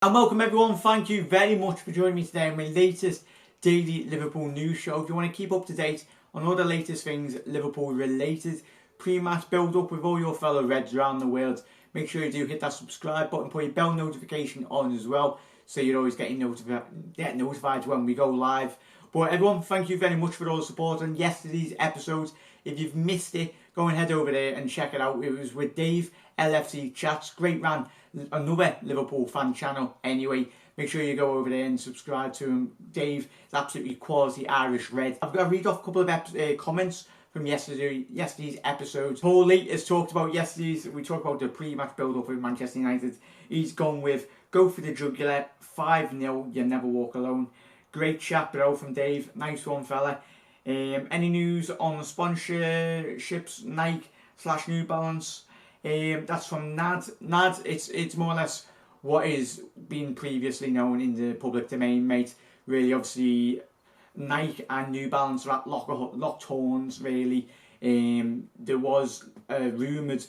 And welcome everyone, thank you very much for joining me today on my latest daily Liverpool news show. If you want to keep up to date on all the latest things Liverpool related, pre-match build up with all your fellow Reds around the world, make sure you do hit that subscribe button, put your bell notification on as well, so you're always getting notified when we go live. But everyone, thank you very much for all the support on yesterday's episodes. If you've missed it, go and head over there and check it out. It was with Dave, LFC Chats, great ran, another Liverpool fan channel anyway. Make sure you go over there and subscribe to him. Dave is absolutely quality Irish Red. I've got to read off a couple of comments from yesterday's episodes. Paulie has talked about we talked about the pre-match build-up with Manchester United. He's gone with, go for the jugular, 5-0, you never walk alone. Great chat, bro, from Dave. Nice one, fella. Any news on the sponsorships, Nike/New Balance? That's from Nad. Nad, it's more or less what is being previously known in the public domain, mate. Really, obviously, Nike and New Balance are at locked horns, really. There was a rumoured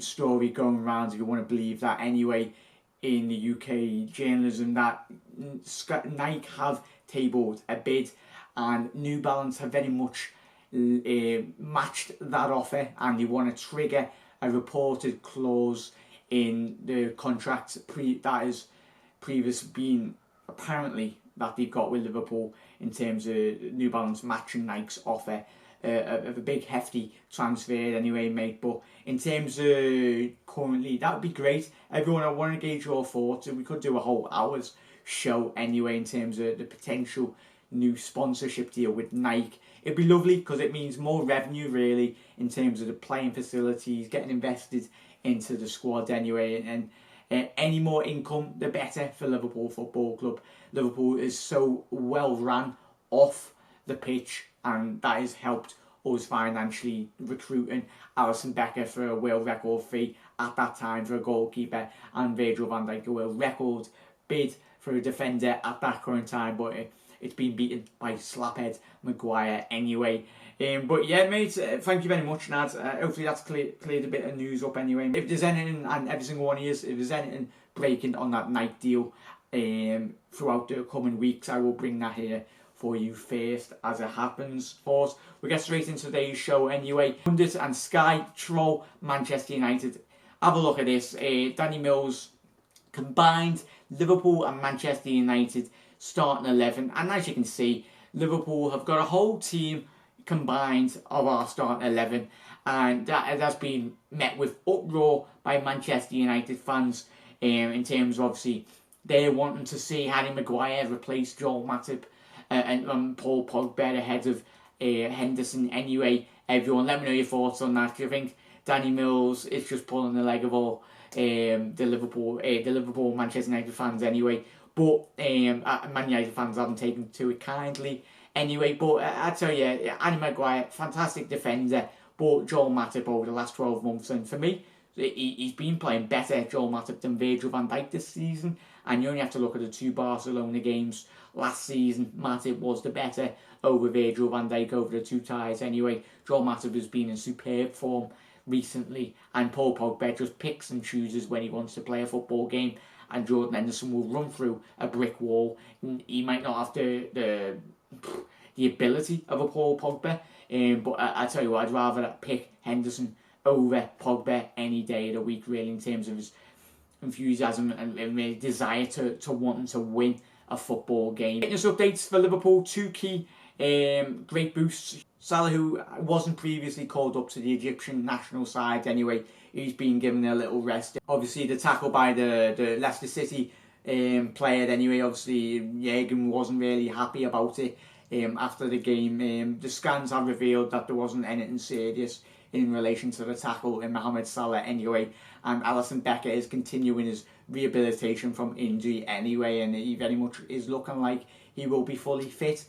story going around, if you want to believe that anyway, in the UK journalism, that Nike have tabled a bid and New Balance have very much matched that offer, and they want to trigger a reported clause in the contract that has previously been apparently that they've got with Liverpool in terms of New Balance matching Nike's offer of a big hefty transfer anyway, mate. But in terms of currently, that would be great. Everyone, I want to gauge your thoughts, and we could do a whole hour's show anyway in terms of the potential new sponsorship deal with Nike. It'd be lovely because it means more revenue really in terms of the playing facilities, getting invested into the squad anyway, and any more income the better for Liverpool Football Club. Liverpool is so well run off the pitch, and that has helped us financially recruiting Alisson Becker for a world record fee at that time for a goalkeeper, and Virgil van Dijk a world record bid for a defender at that current time, but it's been beaten by slaphead Maguire anyway. But yeah, mate, thank you very much, Nad. Hopefully that's cleared a bit of news up anyway. If there's anything, and every single one of you, if there's anything breaking on that Nike deal throughout the coming weeks, I will bring that here for you first as it happens. First, we get straight into today's show anyway. Pundit and Sky troll Manchester United. Have a look at this. Danny Mills combined Liverpool and Manchester United starting 11, and as you can see, Liverpool have got a whole team combined of our starting 11, and that has been met with uproar by Manchester United fans in terms of obviously they're wanting to see Harry Maguire replace Joel Matip and Paul Pogba ahead of Henderson anyway. Everyone, let me know your thoughts on that. Do you think Danny Mills is just pulling the leg of all the Liverpool Manchester United fans anyway? But Man United fans haven't taken to it kindly anyway. But I tell you, Harry Maguire, fantastic defender, but Joel Matip over the last 12 months, and for me, he's been playing better, Joel Matip, than Virgil van Dijk this season. And you only have to look at the two Barcelona games last season. Matip was the better over Virgil van Dijk over the two ties anyway. Joel Matip has been in superb form recently, and Paul Pogba just picks and chooses when he wants to play a football game, and Jordan Henderson will run through a brick wall. He might not have the ability of a Paul Pogba, but I tell you what, I'd rather pick Henderson over Pogba any day of the week, really, in terms of his enthusiasm and desire to wanting to win a football game. Fitness updates for Liverpool, two key great boosts. Salah, who wasn't previously called up to the Egyptian national side anyway, he's been given a little rest. Obviously, the tackle by the Leicester City player anyway, obviously, Jürgen wasn't really happy about it after the game. The scans have revealed that there wasn't anything serious in relation to the tackle in Mohamed Salah anyway, and Alisson Becker is continuing his rehabilitation from injury anyway, and he very much is looking like he will be fully fit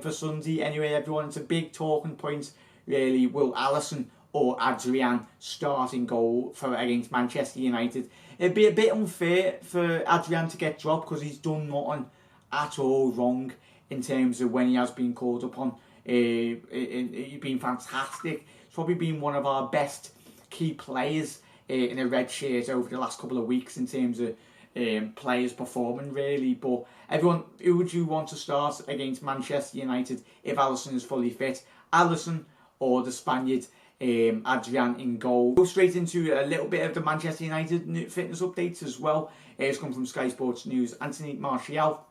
for Sunday anyway. Everyone, it's a big talking point really. Will Alisson or Adrian start in goal against Manchester United? It'd be a bit unfair for Adrian to get dropped because he's done nothing at all wrong in terms of when he has been called upon. He's been fantastic. He's probably been one of our best key players in a red shirt over the last couple of weeks in terms of players performing really. But everyone, who would you want to start against Manchester United if Alisson is fully fit? Alisson or the Spaniard Adrian in goal? Go straight into a little bit of the Manchester United fitness updates as well. It's come from Sky Sports News. Anthony Martial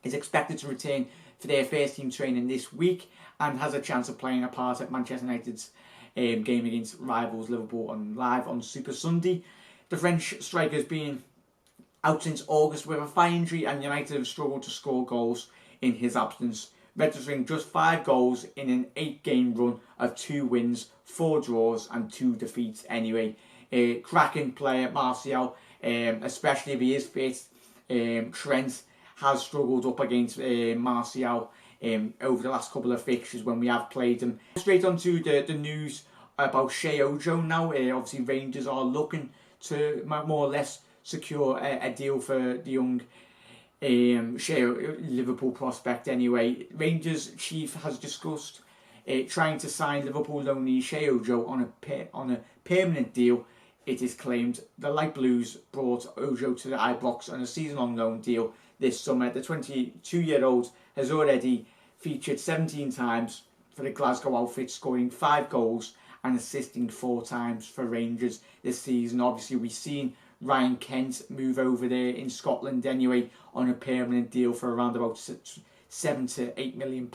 is expected to return for their first team training this week and has a chance of playing a part at Manchester United's game against rivals Liverpool live on Super Sunday. The French striker has been out since August with a thigh injury, and United have struggled to score goals in his absence, registering just 5 goals in an 8-game run of 2 wins, 4 draws and 2 defeats anyway. Cracking player, Martial, especially if he is fit. Trent has struggled up against Martial over the last couple of fixtures when we have played him. Straight on to the news about Shea Ojo now. Obviously Rangers are looking to more or less secure a deal for the young Liverpool prospect anyway. Rangers chief has discussed trying to sign Liverpool loanee Shea Ojo on a permanent deal. It is claimed the Light Blues brought Ojo to the Ibrox on a season-long loan deal this summer. The 22-year-old has already featured 17 times for the Glasgow outfit, scoring 5 goals and assisting 4 times for Rangers this season. Obviously, we've seen Ryan Kent move over there in Scotland anyway on a permanent deal for around about £7 to £8 million.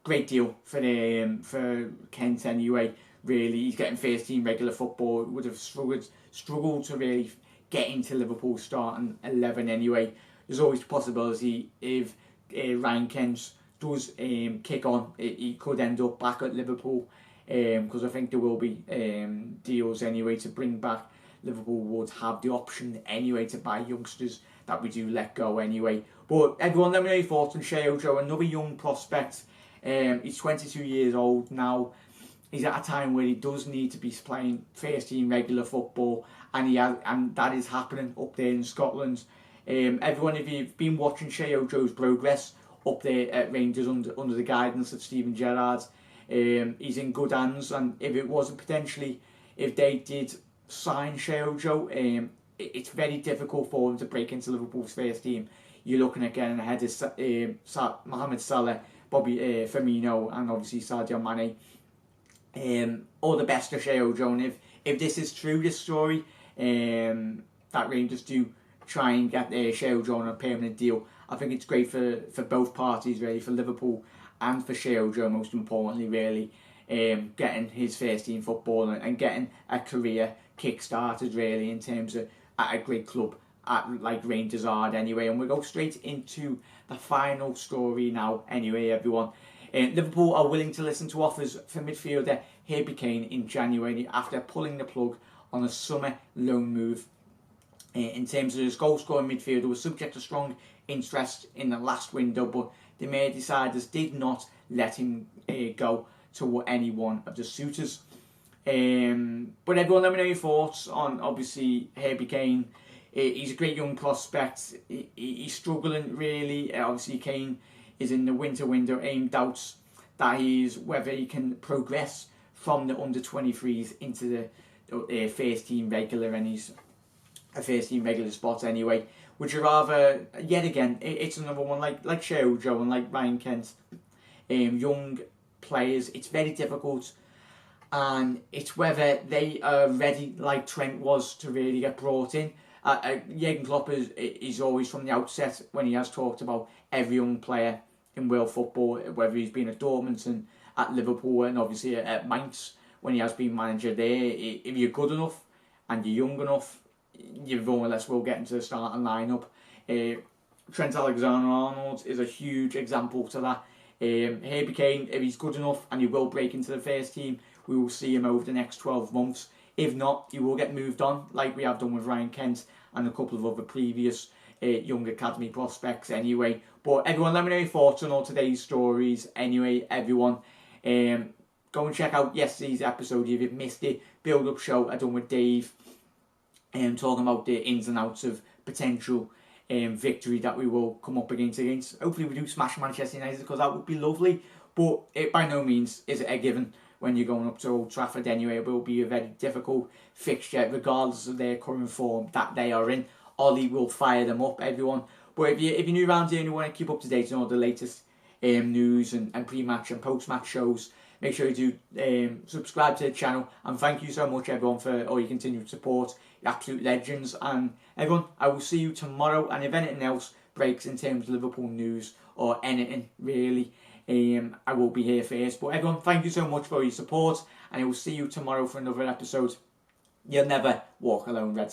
Great deal for Kent anyway. Really, he's getting first team regular football. Would have struggled to really get into Liverpool starting 11 anyway. There's always a possibility if Ryan Kent does kick on, he could end up back at Liverpool, because I think there will be deals anyway to bring back. Liverpool would have the option anyway to buy youngsters that we do let go anyway. But everyone, let me know your thoughts on Shea Ojo, another young prospect. He's 22 years old now. He's at a time where he does need to be playing first team regular football, and that is happening up there in Scotland. Everyone, if you've been watching Shea Ojo's progress up there at Rangers under the guidance of Steven Gerrard, he's in good hands. And if it wasn't potentially, if they did sign Shea Ojo, it's very difficult for him to break into Liverpool's first team. You're looking at getting ahead of Mohamed Salah, Bobby Firmino, and obviously Sadio Mane. All the best to Shea Ojo, and if this is true, this story, that Rangers do try and get Shea Ojo on a permanent deal, I think it's great for both parties really, for Liverpool and for Shea Ojo most importantly really, getting his first team football and getting a career kick-started really in terms of at a great club like Rangers are anyway. And we'll go straight into the final story now anyway, everyone. Liverpool are willing to listen to offers for midfielder Harry Kane in January after pulling the plug on a summer loan move. In terms of his goal-scoring midfielder was subject to strong interest in the last window, but the mayor deciders did not let him go to any one of the suitors. But everyone, let me know your thoughts on obviously Harry Kane. He's a great young prospect. He's struggling really. Obviously Kane is in the winter window. AIM doubts that whether he can progress from the under-23s into the first team regular, and he's a first team regular spot anyway. Would you rather, yet again, it's another one like Shea Ojo and like Ryan Kent, young players, it's very difficult, and it's whether they are ready like Trent was to really get brought in. Jurgen Klopp is always from the outset, when he has talked about every young player in world football, whether he's been at Dortmund and at Liverpool and obviously at Mainz when he has been manager there, if you're good enough and you're young enough, you more or less will get into the starting lineup. Trent Alexander-Arnold is a huge example to that. Harry Kane, if he's good enough and he will break into the first team, we will see him over the next 12 months. If not, he will get moved on, like we have done with Ryan Kent and a couple of other previous young academy prospects anyway. But everyone, let me know your thoughts on all today's stories anyway, everyone. Go and check out yesterday's episode if you've missed it. Build-up show I done with Dave, talking about the ins and outs of potential victory that we will come up against. Hopefully we do smash Manchester United, because that would be lovely, but it by no means is it a given when you're going up to Old Trafford anyway. It will be a very difficult fixture regardless of their current form that they are in. Ollie will fire them up, everyone. But if you're new around here and you want to keep up to date on all the latest news and pre-match and post-match shows, make sure you do subscribe to the channel. And thank you so much, everyone, for all your continued support. You're absolute legends. And everyone, I will see you tomorrow. And if anything else breaks in terms of Liverpool news or anything really, I will be here first. But everyone, thank you so much for your support, and I will see you tomorrow for another episode. You'll never walk alone, Reds.